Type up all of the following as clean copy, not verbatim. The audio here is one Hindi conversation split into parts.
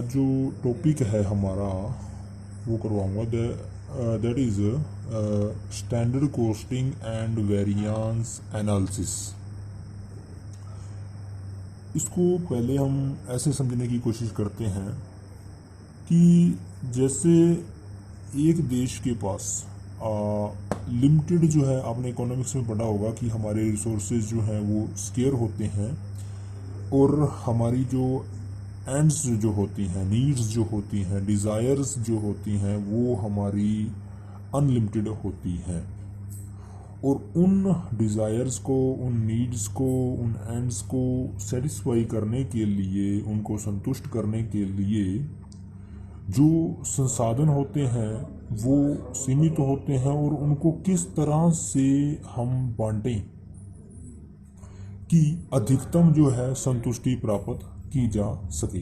आज जो टॉपिक है हमारा वो करवाऊंगा, that is standard costing and variance analysis. इसको पहले हम ऐसे समझने की कोशिश करते हैं कि जैसे एक देश के पास लिमिटेड जो है, आपने इकोनॉमिक्स में पढ़ा होगा कि हमारे रिसोर्सेज जो हैं वो स्केयर होते हैं और हमारी जो एंड्स जो होती हैं, नीड्स जो होती हैं, डिज़ायर्स जो होती हैं वो हमारी अनलिमिटेड होती हैं। और उन डिज़ायर्स को, उन नीड्स को, उन एंड्स को सेटिस्फाई करने के लिए, उनको संतुष्ट करने के लिए जो संसाधन होते हैं वो सीमित होते हैं और उनको किस तरह से हम बांटें कि अधिकतम जो है संतुष्टि प्राप्त की जा सके।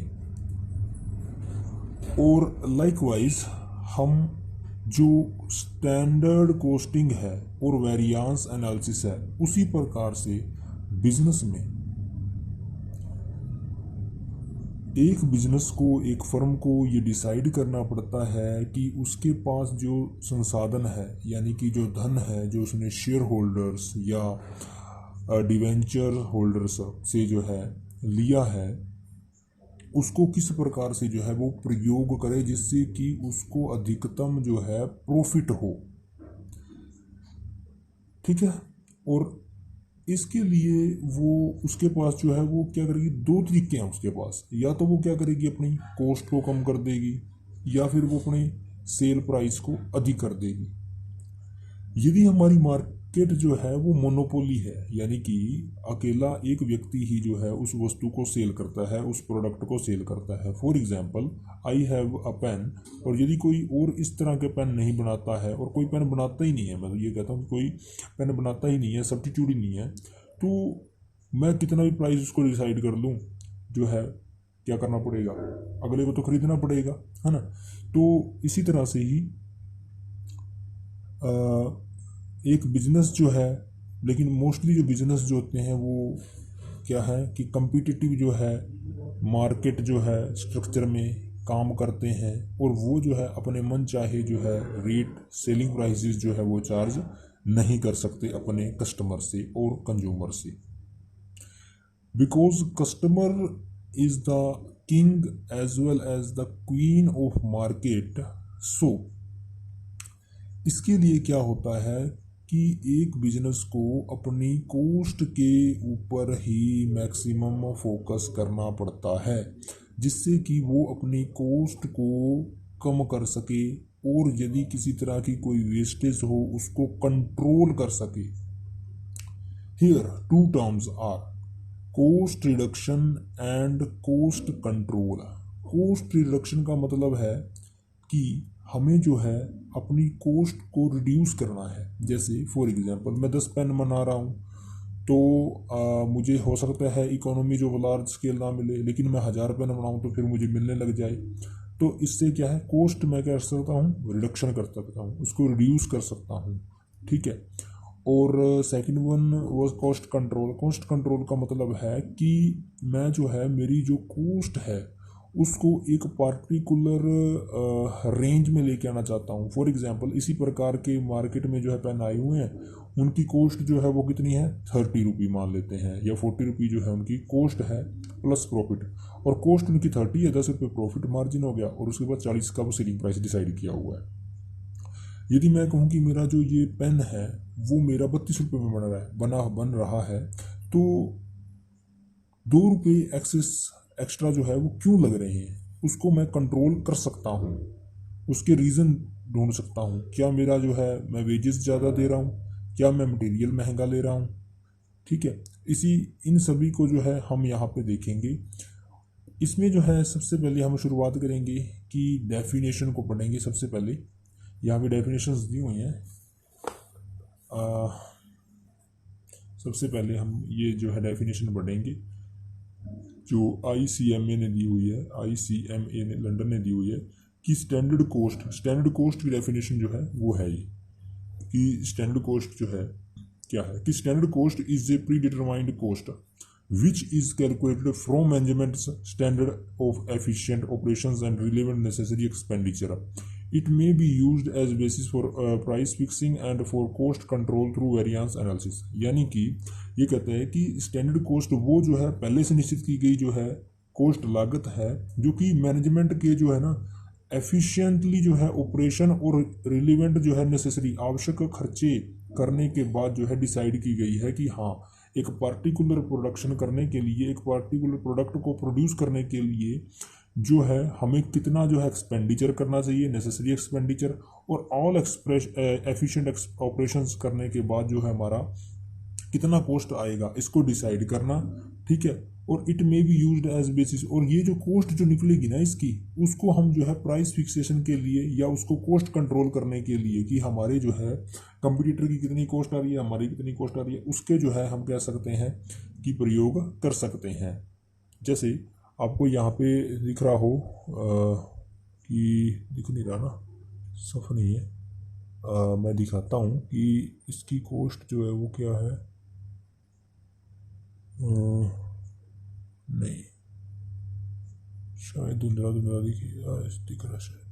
और लाइकवाइज हम जो स्टैंडर्ड कॉस्टिंग है और वेरिएंस एनालिसिस है, उसी प्रकार से बिजनेस में एक बिजनेस को, एक फर्म को ये डिसाइड करना पड़ता है कि उसके पास जो संसाधन है, यानी कि जो धन है, जो उसने शेयर होल्डर्स या डिवेंचर होल्डर्स से जो है लिया है, उसको किस प्रकार से जो है वो प्रयोग करे जिससे कि उसको अधिकतम जो है प्रॉफिट हो। ठीक है। और इसके लिए वो उसके पास जो है वो क्या करेगी, दो तरीके हैं उसके पास। या तो वो क्या करेगी, अपनी कॉस्ट को कम कर देगी, या फिर वो अपने सेल प्राइस को अधिक कर देगी। यदि हमारी मार्केट जो है वो मोनोपोली है, यानी कि अकेला एक व्यक्ति ही जो है उस वस्तु को सेल करता है, उस प्रोडक्ट को सेल करता है। For example, I have a pen, और यदि कोई और इस तरह के पेन नहीं बनाता है, और कोई पेन बनाता ही नहीं है, मैं तो ये कहता हूँ कोई पेन बनाता ही नहीं है, सब्स्टिट्यूट ही नहीं है, तो मैं कितना भी प्राइस उसको डिसाइड कर लूँ, जो है क्या करना पड़ेगा, अगले को तो खरीदना पड़ेगा, है ना। तो इसी तरह से ही एक बिजनेस जो है, लेकिन मोस्टली जो बिजनेस जो होते हैं वो क्या है कि कम्पिटिटिव जो है मार्केट जो है स्ट्रक्चर में काम करते हैं, और वो जो है अपने मन चाहे जो है रेट, सेलिंग प्राइसेस जो है वो चार्ज नहीं कर सकते अपने कस्टमर से और कंज्यूमर से, because customer is the king as well as the queen of market. So इसके लिए क्या होता है कि एक बिजनेस को अपनी कॉस्ट के ऊपर ही मैक्सिमम फोकस करना पड़ता है, जिससे कि वो अपनी कॉस्ट को कम कर सके, और यदि किसी तरह की कोई वेस्टेज हो उसको कंट्रोल कर सके। Here two terms are cost reduction and cost control. Cost reduction का मतलब है कि हमें जो है अपनी कॉस्ट को रिड्यूस करना है। जैसे फॉर एग्जांपल, मैं 10 पेन बना रहा हूँ, तो मुझे हो सकता है इकोनॉमी जो लार्ज स्केल ना मिले, लेकिन मैं 1000 पेन बनाऊँ तो फिर मुझे मिलने लग जाए। तो इससे क्या है, कॉस्ट मैं क्या कर सकता हूँ, रिडक्शन कर सकता हूँ, उसको रिड्यूस कर सकता हूँ। ठीक है। और सेकंड वन वो कॉस्ट कंट्रोल। कॉस्ट कंट्रोल का मतलब है कि मैं जो है मेरी जो कॉस्ट है उसको एक पार्टिकुलर रेंज में लेके आना चाहता हूँ। फॉर एग्जांपल, इसी प्रकार के मार्केट में जो है पेन आए हुए हैं, उनकी कॉस्ट जो है वो कितनी है, 30 रुपी मान लेते हैं, या 40 रुपी जो है उनकी कॉस्ट है प्लस प्रॉफिट। और कॉस्ट उनकी 30 है, 10 रुपये प्रॉफिट मार्जिन हो गया, और उसके बाद 40 का वो सेलिंग प्राइस डिसाइड किया हुआ है। यदि मैं कहूँ कि मेरा जो ये पेन है वो मेरा 32 रुपये में बन रहा है, तो 2 रुपये एक्स्ट्रा जो है वो क्यों लग रहे हैं, उसको मैं कंट्रोल कर सकता हूँ, उसके रीज़न ढूंढ सकता हूँ। क्या मेरा जो है मैं वेजेस ज़्यादा दे रहा हूँ, क्या मैं मटेरियल महंगा ले रहा हूँ। ठीक है। इन सभी को जो है हम यहाँ पे देखेंगे। इसमें जो है सबसे पहले हम शुरुआत करेंगे कि डेफिनेशन को पढ़ेंगे। सबसे पहले यहाँ पे डेफिनेशंस दी हुई हैं। सबसे पहले हम ये जो है डेफिनेशन पढ़ेंगे जो ICMA ने दी हुई है, ICMA ने लंदन ने दी हुई है, कि स्टैंडर्ड कोस्ट की डेफिनेशन जो है वो है ये, कि स्टैंडर्ड कोस्ट जो है क्या है, कि standard cost is a predetermined cost which is calculated from management's standard of efficient operations and relevant necessary expenditure. It may be used as basis for price fixing and for cost control through variance analysis. यानी कि ये कहते हैं कि स्टैंडर्ड कोस्ट वो जो है पहले से निश्चित की गई जो है कोस्ट लागत है, जो कि मैनेजमेंट के जो है ना एफिशिएंटली जो है ऑपरेशन और रिलेवेंट जो है नेसेसरी आवश्यक खर्चे करने के बाद जो है डिसाइड की गई है कि हाँ एक पार्टिकुलर प्रोडक्शन करने के लिए, एक पार्टिकुलर प्रोडक्ट को प्रोड्यूस करने के लिए जो है हमें कितना जो है एक्सपेंडिचर करना चाहिए, नेसेसरी एक्सपेंडिचर, और ऑल एफिशिएंट ऑपरेशंस करने के बाद जो है हमारा कितना कॉस्ट आएगा इसको डिसाइड करना, ठीक है। और it may be used as basis, और ये जो कॉस्ट जो निकलेगी ना इसकी, उसको हम जो है प्राइस फिक्सेशन के लिए या उसको कॉस्ट कंट्रोल करने के लिए कि हमारे जो है कंपटीटर की कितनी कॉस्ट आ रही है, हमारी कितनी कॉस्ट आ रही है, उसके जो है हम कह सकते हैं कि प्रयोग कर सकते हैं। जैसे आपको यहाँ पे दिख रहा हो कि दिख नहीं रहा ना, सफ नहीं है, मैं दिखाता हूँ कि इसकी कॉस्ट जो है वो क्या है। नहीं, शायद धुंधला धुंधला दिख रहा शायद।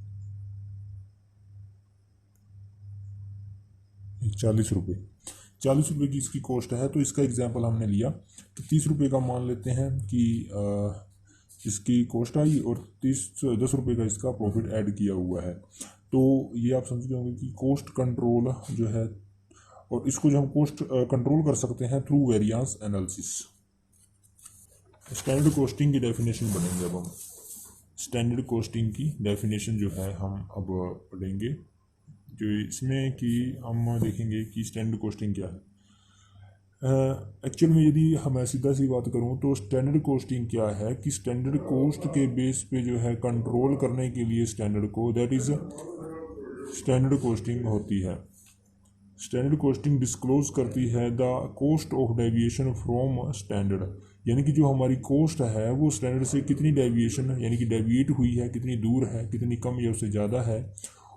40 रुपये की इसकी कॉस्ट है। तो इसका एग्जाम्पल हमने लिया तो 30 रुपये का मान लेते हैं कि इसकी कॉस्ट आई और 10 रुपये का इसका प्रॉफिट ऐड किया हुआ है। तो ये आप समझ गए होंगे कि कॉस्ट कंट्रोल जो है, और इसको जो हम कॉस्ट कंट्रोल कर सकते हैं through variance analysis. Standard costing की डेफिनेशन पढ़ेंगे अब हम। स्टैंडर्ड कॉस्टिंग की डेफिनेशन जो है हम अब पढ़ेंगे, जो इसमें कि हम देखेंगे कि स्टैंडर्ड कॉस्टिंग क्या है। एक्चुअल में यदि मैं सीधा सी बात करूं तो स्टैंडर्ड कॉस्टिंग क्या है कि स्टैंडर्ड कॉस्ट के बेस पे जो है कंट्रोल करने के लिए स्टैंडर्ड को, दैट इज स्टैंडर्ड कॉस्टिंग होती है। स्टैंडर्ड कॉस्टिंग डिस्क्लोज करती है the cost of deviation from standard, यानी कि जो हमारी कॉस्ट है वो स्टैंडर्ड से कितनी डेविएशन यानी कि डेविएट हुई है, कितनी दूर है, कितनी कम या उससे ज़्यादा है,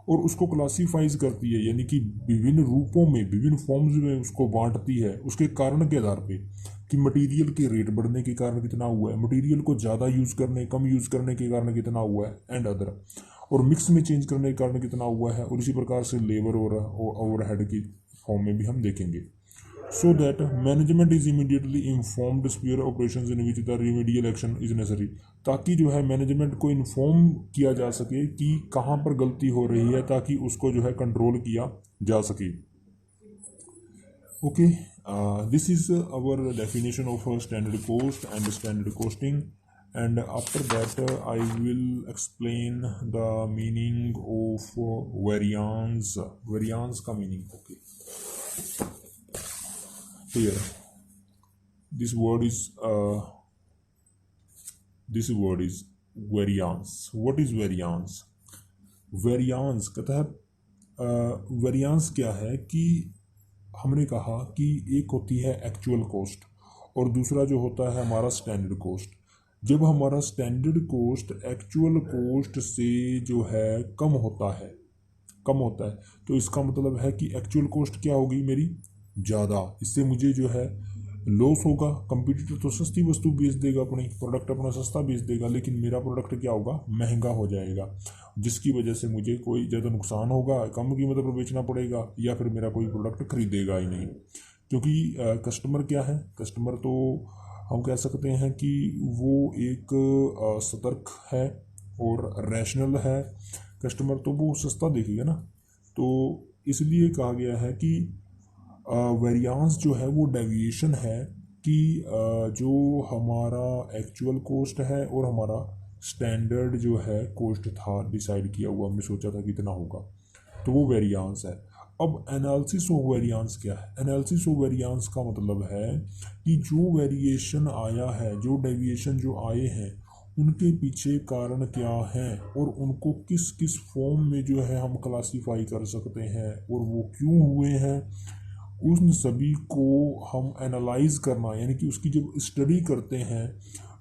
और उसको क्लासीफाइज करती है, यानी कि विभिन्न रूपों में, विभिन्न फॉर्म्स में उसको बांटती है उसके कारण के आधार पे कि मटेरियल के रेट बढ़ने के कारण कितना हुआ है, मटेरियल को ज़्यादा यूज़ करने, कम यूज़ करने के कारण कितना हुआ है, एंड अदर, और मिक्स में चेंज करने के कारण कितना हुआ है, और इसी प्रकार से लेबर और ओवरहेड की फॉर्म में भी हम देखेंगे। So that management is immediately informed spear operations in which the remedial action is necessary, ताकि जो है मैनेजमेंट को इन्फॉर्म किया जा सके कि कहाँ पर गलती हो रही है, ताकि उसको जो है कंट्रोल किया जा सके। Okay, this is our definition of standard cost and standard costing, and after that I will explain the meaning of variance का meaning। okay, here this word is variance। what is variance? variance कहता है variance क्या है कि हमने कहा कि एक होती है एक्चुअल कॉस्ट और दूसरा जो होता है हमारा स्टैंडर्ड कॉस्ट। जब हमारा स्टैंडर्ड कॉस्ट एक्चुअल कॉस्ट से जो है कम होता है तो इसका मतलब है कि एक्चुअल कॉस्ट क्या होगी मेरी ज़्यादा, इससे मुझे जो है लॉस होगा। कंपटीटर तो सस्ती वस्तु बेच देगा, अपनी प्रोडक्ट अपना सस्ता बेच देगा, लेकिन मेरा प्रोडक्ट क्या होगा, महंगा हो जाएगा, जिसकी वजह से मुझे कोई ज़्यादा नुकसान होगा, कम कीमत पर बेचना पड़ेगा, या फिर मेरा कोई प्रोडक्ट खरीदेगा ही नहीं। क्योंकि कस्टमर क्या है, कस्टमर तो हम कह सकते हैं कि वो एक सतर्क है और रैशनल है। कस्टमर तो वो सस्ता देखेगा ना, तो इसलिए कहा गया है कि वेरिएंस जो है वो डेविएशन है कि जो हमारा एक्चुअल कॉस्ट है और हमारा स्टैंडर्ड जो है कॉस्ट था डिसाइड किया हुआ, हमने सोचा था कितना होगा, तो वो वेरिएंस है। अब एनालिसिस ऑफ वेरिएंस क्या है? एनालिसिस ऑफ वेरिएंस का मतलब है कि जो वेरिएशन आया है, जो डेविएशन जो आए हैं, उनके पीछे कारण क्या हैं और उनको किस किस फॉर्म में जो है हम क्लासीफाई कर सकते हैं और वो क्यों हुए हैं, उन सभी को हम एनालाइज करना, यानी कि उसकी जब स्टडी करते हैं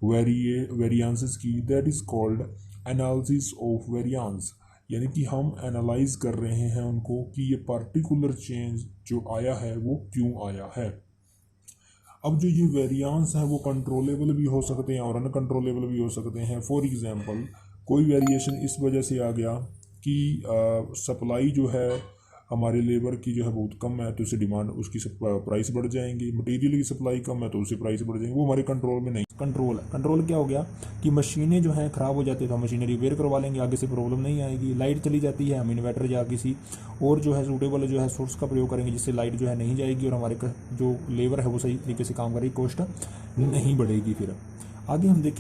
वेरिएंसेस की, that is called analysis of variance. यानी कि हम एनालाइज कर रहे हैं उनको कि ये पार्टिकुलर चेंज जो आया है वो क्यों आया है। अब जो ये वेरिएंस हैं वो कंट्रोलेबल भी हो सकते हैं और अनकंट्रोलेबल भी हो सकते हैं। फॉर एग्जांपल कोई वेरिएशन इस वजह से आ गया कि सप्लाई जो है हमारे लेबर की जो है बहुत कम है, तो उससे डिमांड उसकी प्राइस बढ़ जाएंगी। मटेरियल की सप्लाई कम है तो उससे प्राइस बढ़ जाएंगी। वो हमारे कंट्रोल में नहीं। कंट्रोल क्या हो गया कि मशीनें जो हैं ख़राब हो जाती है तो हम मशीनें रिपेयर करवा लेंगे, आगे से प्रॉब्लम नहीं आएगी। लाइट चली जाती है, हम इन्वर्टर या किसी और जो है सूटेबल जो है सोर्स का प्रयोग करेंगे जिससे लाइट जो है नहीं जाएगी और हमारे जो लेबर है वो सही तरीके से काम करेगी, कॉस्ट नहीं बढ़ेगी। फिर आगे हम देखेंगे